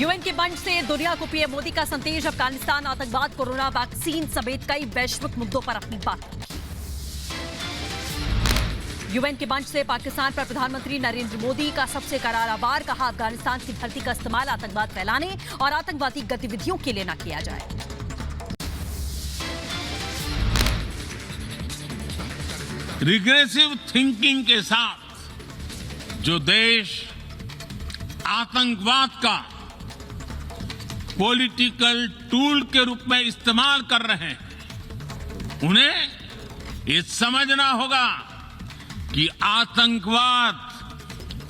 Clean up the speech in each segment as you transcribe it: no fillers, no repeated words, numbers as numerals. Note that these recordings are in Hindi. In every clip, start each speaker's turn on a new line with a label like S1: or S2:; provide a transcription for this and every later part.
S1: यूएन के मंच से दुनिया को पीएम मोदी का संदेश। अफगानिस्तान, आतंकवाद, कोरोना वैक्सीन समेत कई वैश्विक मुद्दों पर अपनी बात रखी। यूएन के मंच से पाकिस्तान पर प्रधानमंत्री नरेंद्र मोदी का सबसे करारा वार। कहा, अफगानिस्तान की धरती का इस्तेमाल आतंकवाद फैलाने और आतंकवादी गतिविधियों के लिए न किया जाए।
S2: रिग्रेसिव थिंकिंग के साथ जो देश आतंकवाद का पॉलिटिकल टूल के रूप में इस्तेमाल कर रहे हैं, उन्हें ये समझना होगा कि आतंकवाद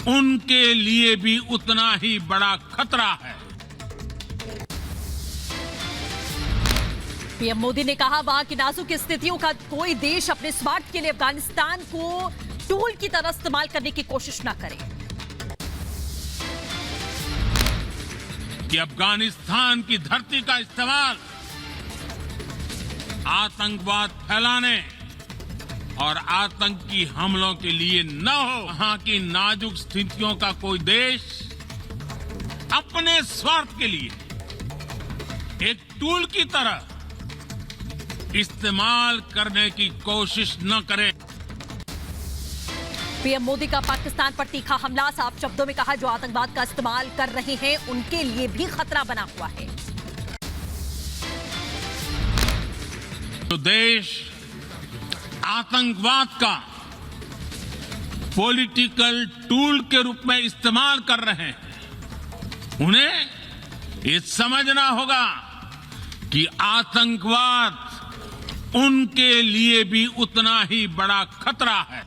S2: उनके लिए भी उतना ही बड़ा खतरा है।
S1: पीएम मोदी ने कहा, वहां की नाजुक स्थितियों का कोई देश अपने स्वार्थ के लिए अफगानिस्तान को टूल की तरह इस्तेमाल करने की कोशिश न करे।
S2: कि अफगानिस्तान की धरती का इस्तेमाल आतंकवाद फैलाने और आतंकी हमलों के लिए न हो। वहां की नाजुक स्थितियों का कोई देश अपने स्वार्थ के लिए एक टूल की तरह इस्तेमाल करने की कोशिश न करे।
S1: पीएम मोदी का पाकिस्तान पर तीखा हमला। साफ शब्दों में कहा, जो आतंकवाद का इस्तेमाल कर रहे हैं उनके लिए भी खतरा बना हुआ है।
S2: जो देश आतंकवाद का पॉलिटिकल टूल के रूप में इस्तेमाल कर रहे हैं, उन्हें ये समझना होगा कि आतंकवाद उनके लिए भी उतना ही बड़ा खतरा है।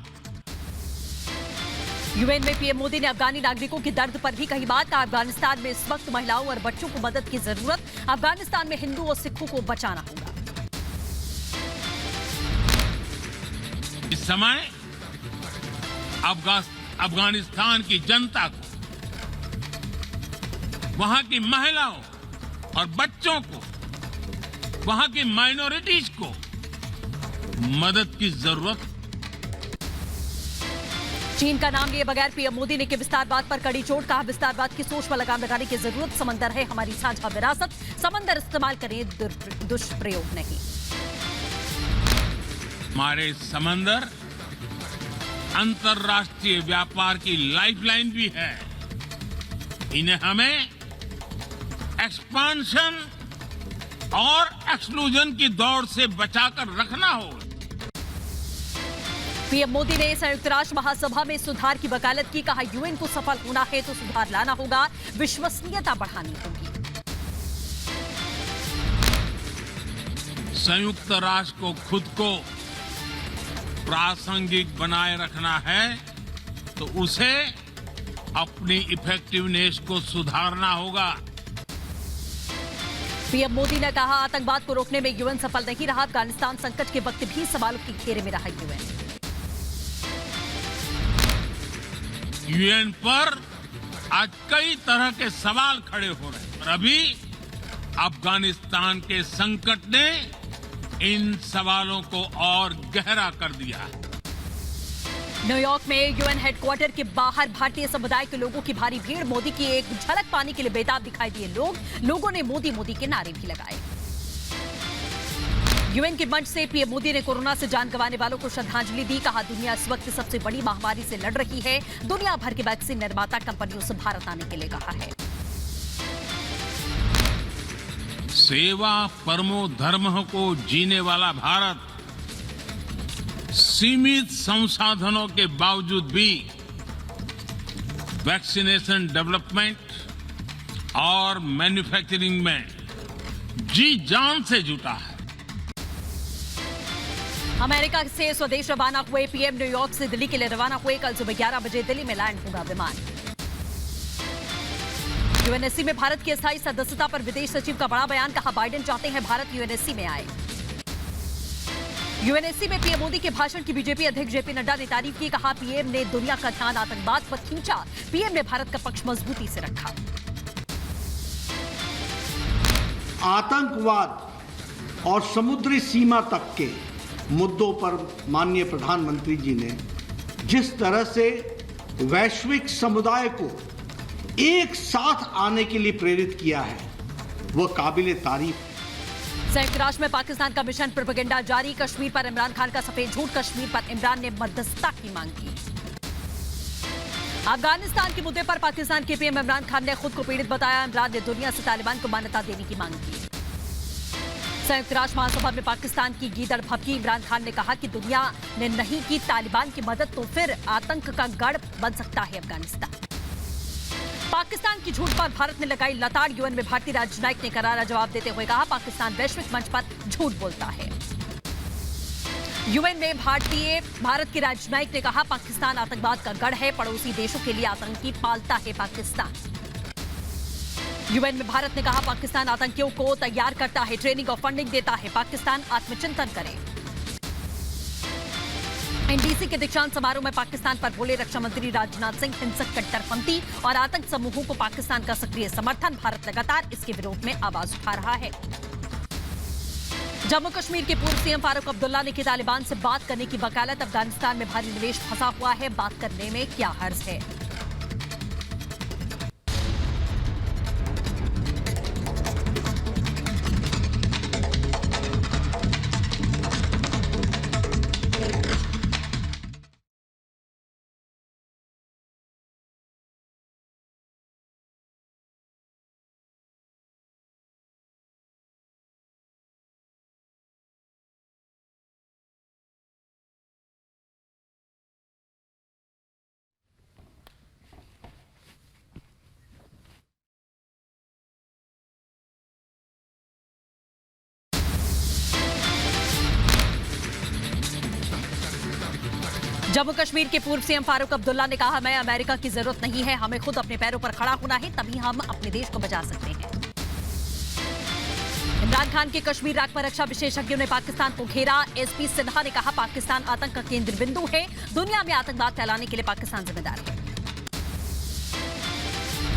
S1: यूएन में पीएम मोदी ने अफगानी नागरिकों के दर्द पर भी कही बात। कहा, अफगानिस्तान में इस वक्त महिलाओं और बच्चों को मदद की जरूरत। अफगानिस्तान में हिंदू और सिखों को बचाना होगा।
S2: इस समय अफगानिस्तान की जनता को, वहां की महिलाओं और बच्चों को, वहां की माइनॉरिटीज को मदद की जरूरत।
S1: चीन का नाम लिए बगैर पीएम मोदी ने की विस्तारवाद पर कड़ी चोट। कहा, विस्तारवाद की सोच पर लगाम लगाने की जरूरत। समंदर है हमारी साझा विरासत। समंदर इस्तेमाल करें, दुष्प्रयोग नहीं।
S2: हमारे समंदर अंतर्राष्ट्रीय व्यापार की लाइफलाइन भी है। इन्हें हमें एक्सपांशन और एक्सक्लूजन की दौड़ से बचाकर रखना होगा।
S1: पीएम मोदी ने संयुक्त राष्ट्र महासभा में सुधार की वकालत की। कहा, यूएन को सफल होना है तो सुधार लाना होगा, विश्वसनीयता बढ़ानी होगी।
S2: संयुक्त राष्ट्र को खुद को प्रासंगिक बनाए रखना है तो उसे अपनी इफेक्टिवनेस को सुधारना होगा।
S1: पीएम मोदी ने कहा, आतंकवाद को रोकने में यूएन सफल नहीं रहा। अफगानिस्तान संकट के वक्त भी सवालों के घेरे में रहा यूएन।
S2: यूएन पर आज कई तरह के सवाल खड़े हो रहे हैं और अभी अफगानिस्तान के संकट ने इन सवालों को और गहरा कर दिया है।
S1: न्यूयॉर्क में यूएन हेडक्वार्टर के बाहर भारतीय समुदाय के लोगों की भारी भीड़। मोदी की एक झलक पाने के लिए बेताब दिखाई दिए लोगों ने मोदी मोदी के नारे भी लगाए। यूएन के मंच से पीएम मोदी ने कोरोना से जान गंवाने वालों को श्रद्धांजलि दी। कहा, दुनिया इस वक्त सबसे बड़ी महामारी से लड़ रही है। दुनिया भर के वैक्सीन निर्माता कंपनियों से भारत आने के लिए कहा है।
S2: सेवा परमो धर्म को जीने वाला भारत सीमित संसाधनों के बावजूद भी वैक्सीनेशन डेवलपमेंट और मैन्युफैक्चरिंग में जी जान से जुटा है।
S1: अमेरिका से स्वदेश रवाना हुए पीएम न्यूयॉर्क से दिल्ली के लिए रवाना हुए। कल सुबह 11 बजे दिल्ली में लैंड होगा विमान। यूएनएससी में भारत की अस्थायी सदस्यता पर विदेश सचिव का बड़ा बयान। कहा, बाइडेन चाहते हैं भारत यूएनएससी में आए। यूएनएससी में पीएम मोदी के भाषण की बीजेपी अध्यक्ष जेपी नड्डा ने तारीफ की। कहा, पीएम ने दुनिया का ध्यान आतंकवाद पर खींचा। पीएम ने भारत का पक्ष मजबूती से रखा।
S3: आतंकवाद और समुद्री सीमा तक के मुद्दों पर माननीय प्रधानमंत्री जी ने जिस तरह से वैश्विक समुदाय को एक साथ आने के लिए प्रेरित किया है, वह काबिले तारीफ है।
S1: संयुक्त राष्ट्र में पाकिस्तान का मिशन प्रोपेगेंडा जारी। कश्मीर पर इमरान खान का सफेद झूठ। कश्मीर पर इमरान ने मध्यस्थता की मांग की। अफगानिस्तान के मुद्दे पर पाकिस्तान के पीएम इमरान खान ने खुद को पीड़ित बताया। इमरान ने दुनिया से तालिबान को मान्यता देने की मांग की। संयुक्त राष्ट्र महासभा में पाकिस्तान की गीदड़ भभकी। इमरान खान ने कहा कि दुनिया ने नहीं की तालिबान की मदद तो फिर आतंक का गढ़ बन सकता है अफगानिस्तान। पाकिस्तान की झूठ पर भारत ने लगाई लताड़। यूएन में भारतीय राजनयिक ने करारा जवाब देते हुए कहा, पाकिस्तान वैश्विक मंच पर झूठ बोलता है। यूएन में भारत के राजनयिक ने कहा, पाकिस्तान आतंकवाद का गढ़ है। पड़ोसी देशों के लिए आतंकी पालता है पाकिस्तान। यूएन में भारत ने कहा, पाकिस्तान आतंकियों को तैयार करता है, ट्रेनिंग और फंडिंग देता है। पाकिस्तान आत्मचिंतन करे। एनडीसी के दीक्षांत समारोह में पाकिस्तान पर बोले रक्षा मंत्री राजनाथ सिंह, हिंसक कट्टरपंथी और आतंक समूहों को पाकिस्तान का सक्रिय समर्थन। भारत लगातार इसके विरोध में आवाज उठा रहा है। जम्मू कश्मीर के पूर्व सीएम फारूक अब्दुल्ला ने की तालिबान से बात करने की वकालत। अफगानिस्तान में भारी निवेश फंसा हुआ है, बात करने में क्या हर्ज है। जम्मू कश्मीर के पूर्व सीएम फारूक अब्दुल्ला ने कहा, मैं अमेरिका की जरूरत नहीं है, हमें खुद अपने पैरों पर खड़ा होना है, तभी हम अपने देश को बचा सकते हैं। इमरान खान के कश्मीर राग पर रक्षा विशेषज्ञों ने पाकिस्तान को घेरा। एसपी सिन्हा ने कहा, पाकिस्तान आतंक का केंद्र बिंदु है, दुनिया में आतंकवाद फैलाने के लिए पाकिस्तान जिम्मेदार है।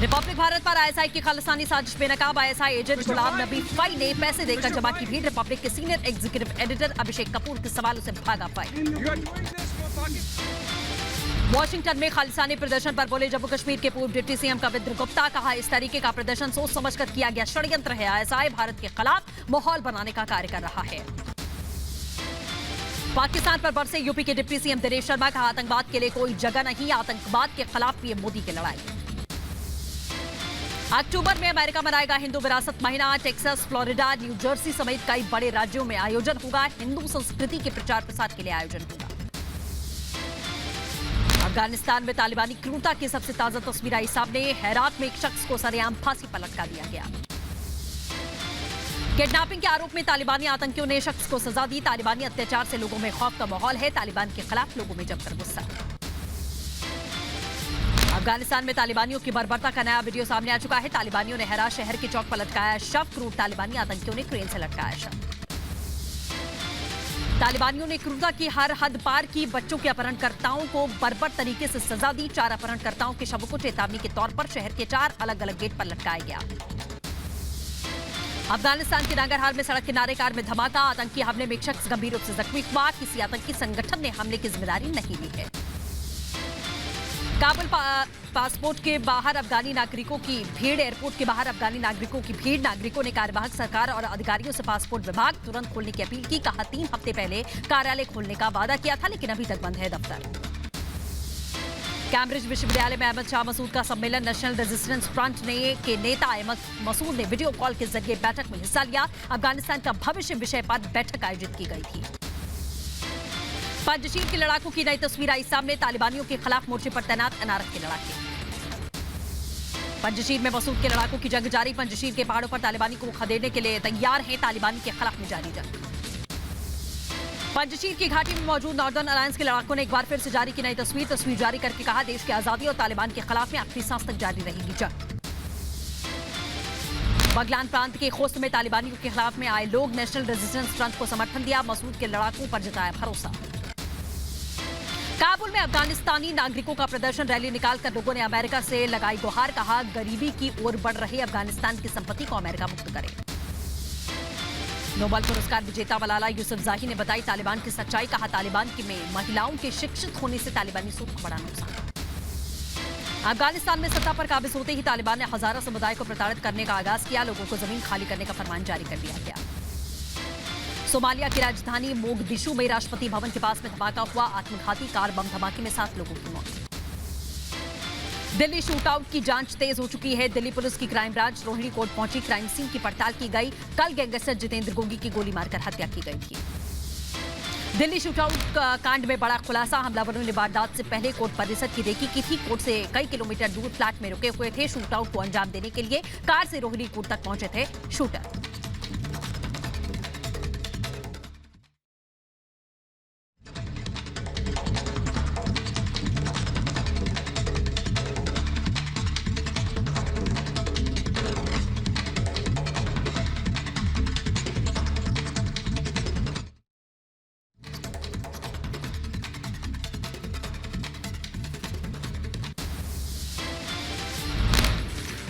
S1: रिपब्लिक भारत पर आईएसआई की खालिस्तानी साजिश बेनकाब। ISI agent Ghulam Nabi phi ने पैसे देकर जमा की भीड़। रिपब्लिक के senior executive editor Abhishek Kapoor के सवालों से भागा फाई। वॉशिंगटन में खालिस्तानी प्रदर्शन पर बोले जम्मू कश्मीर के पूर्व डिप्टी सीएम कविंद्र गुप्ता। कहा, इस तरीके का प्रदर्शन सोच समझकर किया गया षड्यंत्र है। आईएसआई भारत के खिलाफ माहौल बनाने का कार्य कर रहा है। पाकिस्तान पर बरसे यूपी के डिप्टी सीएम दिनेश शर्मा। कहा, आतंकवाद के लिए कोई जगह नहीं, आतंकवाद के खिलाफ पीएम मोदी की लड़ाई। अक्टूबर में अमेरिका मनाएगा हिंदू विरासत महीना। टेक्सास, फ्लोरिडा, न्यू जर्सी समेत कई बड़े राज्यों में आयोजन होगा। हिंदू संस्कृति के प्रचार प्रसार के लिए आयोजन होगा। अफगानिस्तान में तालिबानी क्रूरता की सबसे ताजा तस्वीर आई सामने। हेरात में एक शख्स को सरेआम फांसी पर लटका दिया गया। किडनैपिंग के आरोप में तालिबानी आतंकियों ने शख्स को सजा दी। तालिबानी अत्याचार से लोगों में खौफ का माहौल है। तालिबान के खिलाफ लोगों में जमकर गुस्सा। अफगानिस्तान में तालिबानियों की बर्बरता का नया वीडियो सामने आ चुका है। तालिबानियों ने हेरात शहर के चौक पर लटकाया शव। क्रूर तालिबानी आतंकियों ने क्रेन से लटकाया शव। तालिबानियों ने क्रूरता की हर हद पार की। बच्चों के अपहरणकर्ताओं को बर्बर तरीके से सजा दी। 4 अपहरणकर्ताओं के शवों को चेतावनी के तौर पर शहर के 4 अलग अलग गेट पर लटकाया गया। अफगानिस्तान के नांगरहार में सड़क किनारे कार में धमाका। आतंकी हमले में एक शख्स गंभीर रूप से जख्मी हुआ। किसी आतंकी संगठन ने हमले की जिम्मेदारी नहीं ली है। काबुल पासपोर्ट के बाहर अफगानी नागरिकों की भीड़। एयरपोर्ट के बाहर अफगानी नागरिकों की भीड़। नागरिकों ने कार्यवाहक सरकार और अधिकारियों से पासपोर्ट विभाग तुरंत खोलने की अपील की। कहा, 3 हफ्ते पहले कार्यालय खोलने का वादा किया था, लेकिन अभी तक बंद है दफ्तर। कैम्ब्रिज विश्वविद्यालय में अहमद शाह मसूद का सम्मेलन। नेशनल रेजिस्टेंस फ्रंट के नेता अहमद मसूद ने वीडियो कॉल के जरिए बैठक में हिस्सा लिया। अफगानिस्तान का भविष्य विषय पर बैठक आयोजित की गई थी। पंजशीर के लड़ाकों की नई तस्वीर आई सामने। तालिबानियों के खिलाफ मोर्चे पर तैनात अनारत के लड़ाके। पंजशीर में मसूद के लड़ाकों की जंग जारी। पंजशीर के पहाड़ों पर तालिबानी को खदेड़ने के लिए तैयार हैं। तालिबानी के खिलाफ में जारी जंग। पंजशीर की घाटी में मौजूद नॉर्दर्न अलायंस के लड़ाकों ने एक बार फिर से जारी की नई तस्वीर जारी करके कहा, देश की आजादी और तालिबान के खिलाफ में आखिरी सांस तक जारी रहेगी जंग। बगलान प्रांत के खोस्त में तालिबानियों के खिलाफ में आए लोग नेशनल रेजिस्टेंस फ्रंट को समर्थन दिया। मसूद के लड़ाकों पर जताया भरोसा। काबुल में अफगानिस्तानी नागरिकों का प्रदर्शन। रैली निकालकर लोगों ने अमेरिका से लगाई गुहार। कहा, गरीबी की ओर बढ़ रहे अफगानिस्तान की संपत्ति को अमेरिका मुक्त करे। नोबेल पुरस्कार विजेता मलाला यूसुफजाई ने बताई तालिबान की सच्चाई। कहा, तालिबान में महिलाओं के शिक्षित होने से तालिबानी सूद को बड़ा नुकसान। अफगानिस्तान में सत्ता पर काबिज होते ही तालिबान ने हजारा समुदाय को प्रताड़ित करने का आगाज किया। लोगों को जमीन खाली करने का फरमान जारी कर दिया गया। सोमालिया की राजधानी मोगदिशु में राष्ट्रपति भवन के पास में धमाका हुआ। आत्मघाती कार बम धमाके में 7 लोगों की मौत। दिल्ली शूटआउट की जांच तेज हो चुकी है। दिल्ली पुलिस की क्राइम ब्रांच रोहिणी कोर्ट पहुंची। क्राइम सीन की पड़ताल की गई। कल गैंगस्टर जितेंद्र गोगी की गोली मारकर हत्या की गई थी। दिल्ली शूटआउट कांड में बड़ा खुलासा। हमलावरों ने वारदात से पहले कोर्ट परिसर की रेकी की थी। कोर्ट से कई किलोमीटर दूर फ्लैट में रुके हुए थे। शूटआउट को अंजाम देने के लिए कार से रोहिणी कोर्ट तक पहुंचे थे शूटर।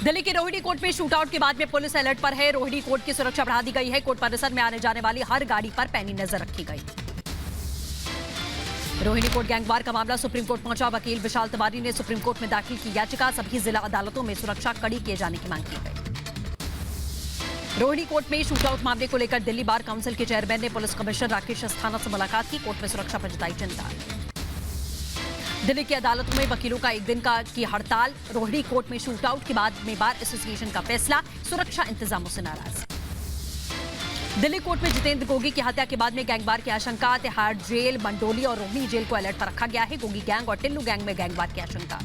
S1: दिल्ली के रोहिणी कोर्ट में शूटआउट के बाद में पुलिस अलर्ट पर है। रोहिणी कोर्ट की सुरक्षा बढ़ा दी गई है। कोर्ट परिसर में आने जाने वाली हर गाड़ी पर पैनी नजर रखी गई। रोहिणी कोर्ट गैंगवार का मामला सुप्रीम कोर्ट पहुंचा। वकील विशाल तिवारी ने सुप्रीम कोर्ट में दाखिल की याचिका। सभी जिला अदालतों में सुरक्षा कड़ी किए जाने की मांग की गई। रोहिणी कोर्ट में शूटआउट मामले को लेकर दिल्ली बार काउंसिल के चेयरमैन ने पुलिस कमिश्नर राकेश अस्थाना से मुलाकात की। कोर्ट में सुरक्षा पर जताई चिंता। दिल्ली की अदालतों में वकीलों का एक दिन की हड़ताल। रोहिणी कोर्ट में शूटआउट के बाद में बार एसोसिएशन का फैसला। सुरक्षा इंतजामों से नाराज। दिल्ली कोर्ट में जितेंद्र गोगी की हत्या के बाद में गैंगवार की आशंका। तिहाड़ जेल, मंडोली और रोहिणी जेल को अलर्ट पर रखा गया है। गोगी गैंग और टिल्लू गैंग में गैंगवार की आशंका।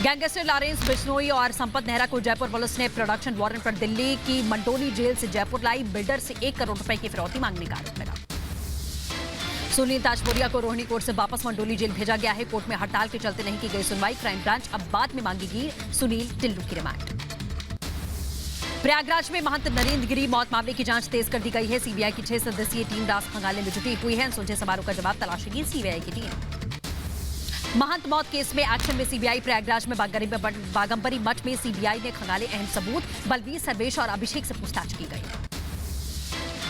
S1: गैंगस्टर लॉरेंस बिश्नोई और संपत नेहरा को जयपुर पुलिस ने प्रोडक्शन वारंट पर दिल्ली की मंडोली जेल से जयपुर लाई। बिल्डर से 1 करोड़ रुपए की फिरौती मांगने का आरोप लगा। सुनील ताजपुरिया को रोहिणी कोर्ट से वापस मंडोली जेल भेजा गया है। कोर्ट में हड़ताल के चलते नहीं की गई सुनवाई। क्राइम ब्रांच अब बाद में मांगेगी सुनील टिल्लू की रिमांड। प्रयागराज में महंत नरेंद्र गिरी मौत मामले की जांच तेज कर दी गई है। सीबीआई की 6 सदस्यीय टीम रास खंगाले में जुटी हुई है। सुलझे समारोह का जवाब तलाशेगी सीबीआई की टीम। महंत मौत केस में एक्शन में सीबीआई। प्रयागराज में बागंबरी मठ में सीबीआई ने खंगाले अहम सबूत। बलवीर, सर्वेश और अभिषेक से पूछताछ की गई।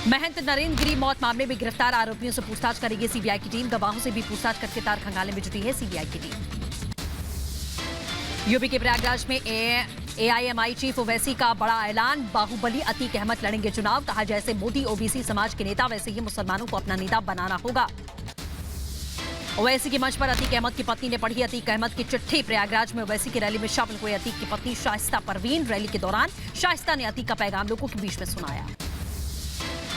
S1: महंत नरेंद्र गिरी मौत मामले में गिरफ्तार आरोपियों से पूछताछ करेगी सीबीआई की टीम। गवाहों से भी पूछताछ करके तार खंगाले में जुटी है सीबीआई की टीम। यूपी के प्रयागराज में एआईएमआई चीफ ओवैसी का बड़ा ऐलान। बाहुबली अतीक अहमद लड़ेंगे चुनाव। कहा, जैसे मोदी ओबीसी समाज के नेता वैसे ही मुसलमानों को अपना नेता बनाना होगा। ओवैसी की मंच पर अतीक अहमद की पत्नी ने पढ़ी अतीक अहमद की चिट्ठी। प्रयागराज में ओवैसी की रैली में शामिल हुए अतीक की पत्नी शाइस्ता परवीन। रैली के दौरान शाइस्ता ने अतीक का पैगाम लोगों के बीच में सुनाया।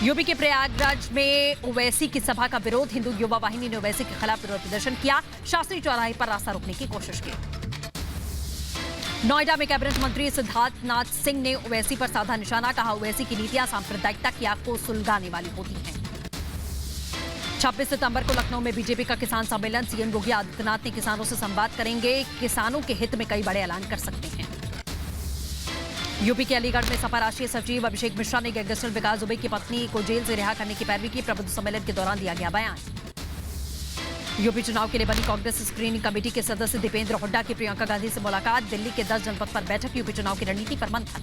S1: यूपी के प्रयागराज में ओवैसी की सभा का विरोध। हिंदू युवा वाहिनी ने ओवैसी के खिलाफ विरोध प्रदर्शन किया। शास्त्री चौराहे पर रास्ता रोकने की कोशिश की। नोएडा में कैबिनेट मंत्री सिद्धार्थनाथ सिंह ने ओवैसी पर साधा निशाना। कहा, ओवैसी की नीतियां सांप्रदायिकता की आग को सुलगाने वाली होती हैं। 26 सितंबर को लखनऊ में बीजेपी का किसान सम्मेलन। सीएम योगी आदित्यनाथ ने किसानों से संवाद करेंगे। किसानों के हित में कई बड़े ऐलान कर सकते हैं। यूपी के अलीगढ़ में सपा राष्ट्रीय सचिव अभिषेक मिश्रा ने गैंगस्टर विकास दुबे की पत्नी को जेल से रिहा करने की पैरवी की। प्रबुद्ध सम्मेलन के दौरान दिया गया बयान। यूपी चुनाव के लिए बनी कांग्रेस स्क्रीनिंग कमेटी के सदस्य दीपेंद्र हुड्डा की प्रियंका गांधी से मुलाकात। दिल्ली के 10 जनपद पर बैठक। यूपी चुनाव की रणनीति पर मंथन।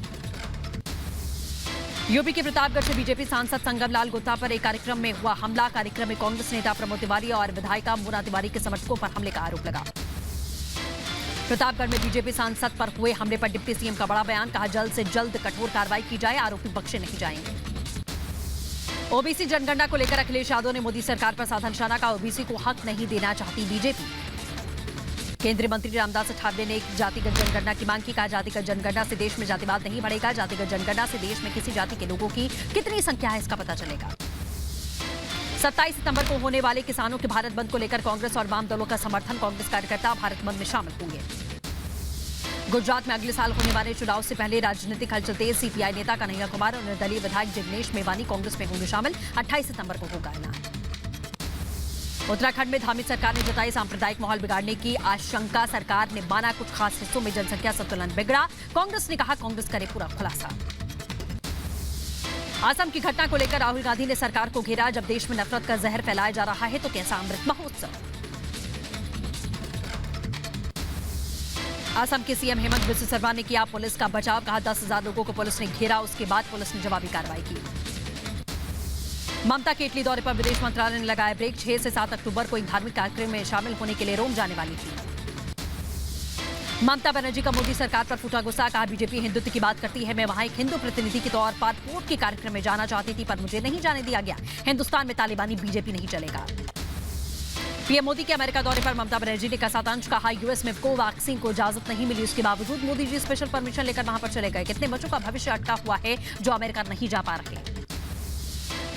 S1: यूपी के प्रतापगढ़ से बीजेपी सांसद संगम लाल गुप्ता पर एक कार्यक्रम में हुआ हमला। कार्यक्रम में कांग्रेस नेता प्रमोद तिवारी और विधायिका मोना तिवारी के समर्थकों पर हमले का आरोप लगा। प्रतापगढ़ में बीजेपी सांसद पर हुए हमले पर डिप्टी सीएम का बड़ा बयान। कहा, जल्द से जल्द कठोर कार्रवाई की जाए। आरोपी बख्शे नहीं जाएंगे। ओबीसी जनगणना को लेकर अखिलेश यादव ने मोदी सरकार पर साधा निशाना। कहा, ओबीसी को हक नहीं देना चाहती बीजेपी। केंद्रीय मंत्री रामदास अठावले ने एक जातिगत जनगणना की मांग की। कहा, जातिगत जनगणना से देश में जातिवाद नहीं बढ़ेगा। जातिगत जनगणना से देश में किसी जाति के लोगों की कितनी संख्या है इसका पता चलेगा। 27 सितंबर को होने वाले किसानों के भारत बंद को लेकर कांग्रेस और वाम दलों का समर्थन। कांग्रेस कार्यकर्ता भारत बंद में शामिल होंगे। गुजरात में अगले साल होने वाले चुनाव से पहले राजनीतिक हलचल तेज। सीपीआई नेता कन्हैया कुमार और निर्दलीय विधायक जिग्नेश मेवानी कांग्रेस में होंगे शामिल। 28 सितंबर को होगा ऐलान। उत्तराखंड में धामी सरकार ने जताई सांप्रदायिक माहौल बिगाड़ने की आशंका। सरकार ने माना, कुछ खास हिस्सों में जनसंख्या संतुलन बिगड़ा। कांग्रेस ने कहा, कांग्रेस करे पूरा खुलासा। असम की घटना को लेकर राहुल गांधी ने सरकार को घेरा। जब देश में नफरत का जहर फैलाया जा रहा है तो कैसा अमृत महोत्सव। असम के सीएम हेमंत बिस्वा शर्मा ने किया पुलिस का बचाव। कहा, 10,000 लोगों को पुलिस ने घेरा। उसके बाद पुलिस ने जवाबी कार्रवाई की। ममता के इटली दौरे पर विदेश मंत्रालय ने लगाया ब्रेक। 6 से 7 अक्टूबर को एक धार्मिक कार्यक्रम में शामिल होने के लिए रोम जाने वाली थी। ममता बनर्जी का मोदी सरकार पर फूटा गुस्सा, कहा बीजेपी हिंदुत्व की बात करती है। मैं वहां एक हिंदू प्रतिनिधि के तौर पर पोर्ट के कार्यक्रम में जाना चाहती थी, पर मुझे नहीं जाने दिया गया। हिंदुस्तान में तालिबानी बीजेपी नहीं चलेगा। पीएम मोदी के अमेरिका दौरे पर ममता बनर्जी ने कसा तंज, कहा यूएस में कोवैक्सीन को इजाजत नहीं मिली, उसके बावजूद मोदी जी स्पेशल परमिशन लेकर वहां पर चले गए। कितने बच्चों का भविष्य अटका हुआ है जो अमेरिका नहीं जा पा रहे।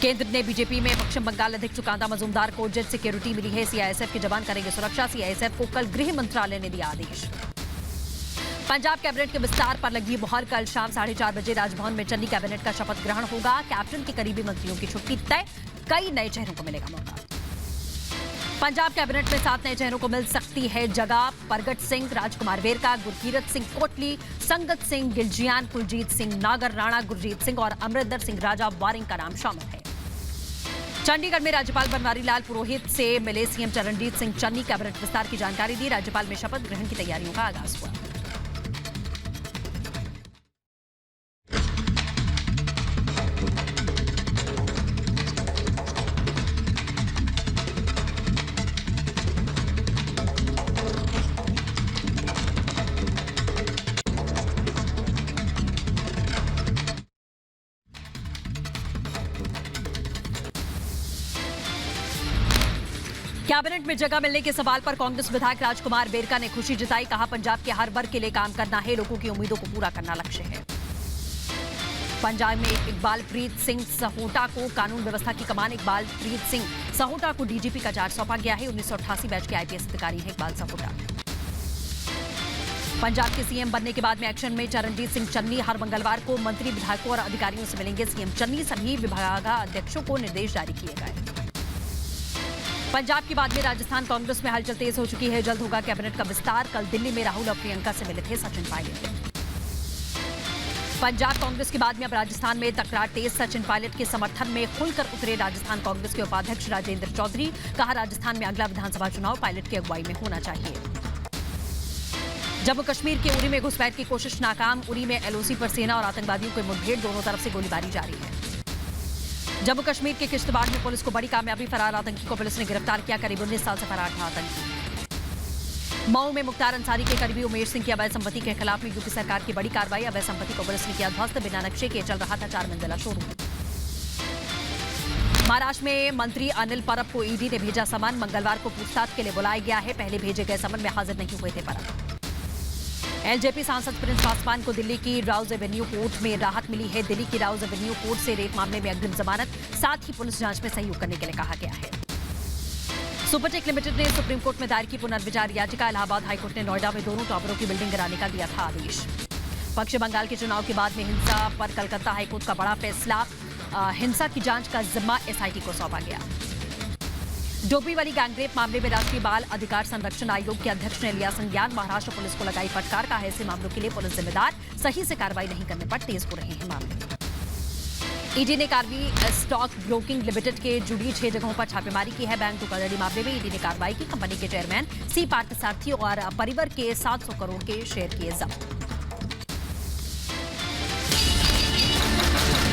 S1: केंद्र ने बीजेपी में पश्चिम बंगाल अध्यक्ष सुकांता मजूमदार को जेट सिक्योरिटी मिली है। सीआईएसएफ के जवान करेंगे सुरक्षा। सीआईएसएफ को कल गृह मंत्रालय ने दिया आदेश। पंजाब कैबिनेट के विस्तार पर लगी मुहर, कल शाम 4:30 बजे राजभवन में चन्नी कैबिनेट का शपथ ग्रहण होगा। कैप्टन के करीबी मंत्रियों की छुट्टी तय, कई नए चेहरों को मिलेगा मौका। पंजाब कैबिनेट में 7 नए चेहरों को मिल सकती है जगह। परगट सिंह, राजकुमार वेरका, गुरकीरत सिंह कोटली, संगत सिंह गिलजियान, कुलजीत सिंह नागर, राणा गुरजीत सिंह और अमरिंदर सिंह राजा वारिंग का नाम शामिल है। चंडीगढ़ में राज्यपाल बनवारी लाल पुरोहित से मिले सीएम चरणजीत सिंह चन्नी, कैबिनेट विस्तार की जानकारी दी। राज्यपाल में शपथ ग्रहण की तैयारियों का आगाज हुआ। कैबिनेट में जगह मिलने के सवाल पर कांग्रेस विधायक राजकुमार वेरका ने खुशी जताई, कहा पंजाब के हर वर्ग के लिए काम करना है, लोगों की उम्मीदों को पूरा करना लक्ष्य है। पंजाब में इकबालप्रीत सिंह सहोटा को कानून व्यवस्था की कमान। इकबालप्रीत सिंह सहोटा को डीजीपी का चार्ज सौंपा गया है। 1988 बैच के आईपीएस अधिकारी हैं इकबाल सहोटा। पंजाब के सीएम बनने के बाद में एक्शन में चरणजीत सिंह चन्नी हर मंगलवार को मंत्री विधायकों और अधिकारियों से मिलेंगे सीएम चन्नी। सभी विभागाध्यक्षों को निर्देश जारी किए गए। पंजाब के बाद में राजस्थान कांग्रेस में हलचल तेज हो चुकी है। जल्द होगा कैबिनेट का विस्तार। कल दिल्ली में राहुल और प्रियंका से मिले थे सचिन पायलट। पंजाब कांग्रेस के बाद में अब राजस्थान में तकरार तेज। सचिन पायलट के समर्थन में खुलकर उतरे राजस्थान कांग्रेस के उपाध्यक्ष राजेंद्र चौधरी, कहा राजस्थान में अगला विधानसभा चुनाव पायलट की अगुवाई में होना चाहिए। जम्मू कश्मीर के उरी में घुसपैठ की कोशिश नाकाम। उरी में एलओसी पर सेना और आतंकवादियों के मुठभेड़, दोनों तरफ से गोलीबारी जारी है। जम्मू कश्मीर के किश्तवाड़ में पुलिस को बड़ी कामयाबी, फरार आतंकी को पुलिस ने गिरफ्तार किया। करीब 19 साल से फरार था आतंकी। मऊ में मुख्तार अंसारी के करीबी उमेश सिंह की अवैध संपत्ति के खिलाफ में यूपी सरकार की बड़ी कार्रवाई। अवैध संपत्ति को पुलिस ने किया ध्वस्त। बिना नक्शे के चल रहा था 4 मंजिला शोरूम। महाराष्ट्र में मंत्री अनिल परब को ईडी ने भेजा समन। मंगलवार को पूछताछ के लिए बुलाया गया है। पहले भेजे गए समन में हाजिर नहीं हुए थे परब। एलजेपी सांसद प्रिंस पासवान को दिल्ली की राउज एवेन्यू कोर्ट में राहत मिली है। दिल्ली की राउज एवेन्यू कोर्ट से रेप मामले में अग्रिम जमानत, साथ ही पुलिस जांच में सहयोग करने के लिए कहा गया है। सुपरटेक लिमिटेड ने सुप्रीम कोर्ट में दायर की पुनर्विचार याचिका। इलाहाबाद हाईकोर्ट ने नोएडा में दोनों टावरों की बिल्डिंग गिराने का दिया था आदेश। पश्चिम बंगाल के चुनाव के बाद में हिंसा पर कलकत्ता हाईकोर्ट का बड़ा फैसला। हिंसा की जांच का जिम्मा एसआईटी को सौंपा गया। डोंबिवली गैंगरेप मामले में राष्ट्रीय बाल अधिकार संरक्षण आयोग के अध्यक्ष ने लिया संज्ञान। महाराष्ट्र पुलिस को लगाई फटकार, कहा ऐसे मामलों के लिए पुलिस जिम्मेदार, सही से कार्रवाई नहीं करने पर तेज हो रहे हैं मामले। ईडी ने कार्वी स्टॉक ब्रोकिंग लिमिटेड के जुड़ी 6 जगहों पर छापेमारी की है। बैंक धोखाधड़ी मामले में ईडी ने कार्रवाई की। कंपनी के चेयरमैन सी पार्थसारथी और परिवर के 700 करोड़ के शेयर किए जब्त।